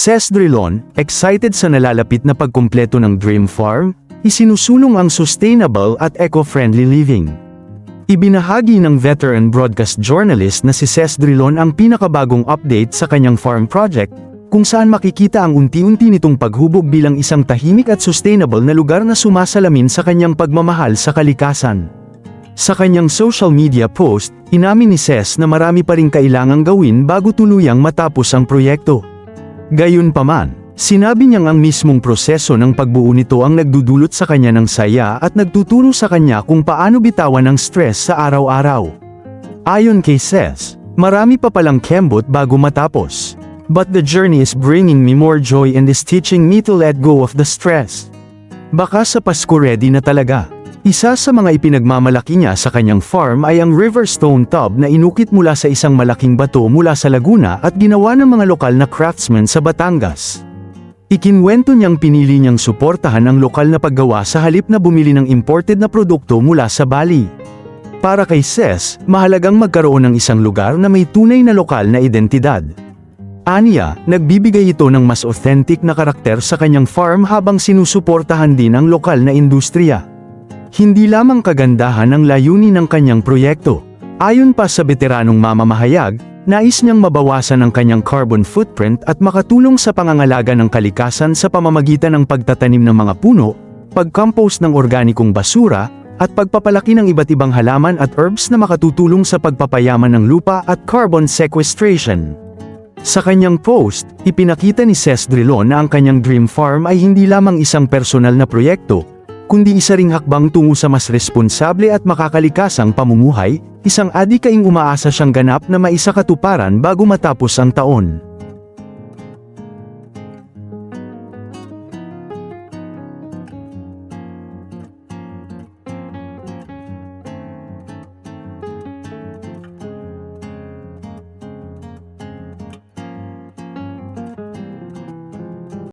Ses Drilon, excited sa nalalapit na pagkumpleto ng Dream Farm, isinusulong ang sustainable at eco-friendly living. Ibinahagi ng veteran broadcast journalist na si Ses Drilon ang pinakabagong update sa kanyang farm project, kung saan makikita ang unti-unti nitong paghubog bilang isang tahimik at sustainable na lugar na sumasalamin sa kanyang pagmamahal sa kalikasan. Sa kanyang social media post, inamin ni Ses na marami pa ring kailangang gawin bago tuluyang matapos ang proyekto. Gayunpaman, sinabi niyang ang mismong proseso ng pagbuo nito ang nagdudulot sa kanya ng saya at nagtuturo sa kanya kung paano bitawan ang stress sa araw-araw. Ayon kay Ses, marami pa palang kembot bago matapos. But the journey is bringing me more joy and is teaching me to let go of the stress. Baka sa Pasko ready na talaga. Isa sa mga ipinagmamalaki niya sa kanyang farm ay ang Riverstone tub na inukit mula sa isang malaking bato mula sa Laguna at ginawa ng mga lokal na craftsmen sa Batangas. Ikinwento niyang pinili niyang suportahan ang lokal na paggawa sa halip na bumili ng imported na produkto mula sa Bali. Para kay Ses, mahalagang magkaroon ng isang lugar na may tunay na lokal na identidad. Aniya, nagbibigay ito ng mas authentic na karakter sa kanyang farm habang sinusuportahan din ang lokal na industriya. Hindi lamang kagandahan ang layunin ng kanyang proyekto. Ayon pa sa veteranong mamamahayag, nais niyang mabawasan ang kanyang carbon footprint at makatulong sa pangangalaga ng kalikasan sa pamamagitan ng pagtatanim ng mga puno, pag-compost ng organikong basura, at pagpapalaki ng iba't ibang halaman at herbs na makatutulong sa pagpapayaman ng lupa at carbon sequestration. Sa kanyang post, ipinakita ni Ses Drilon na ang kanyang dream farm ay hindi lamang isang personal na proyekto, kundi isa ring hakbang tungo sa mas responsable at makakalikasang pamumuhay, isang adhikaing umaasa siyang ganap na maisakatuparan bago matapos ang taon.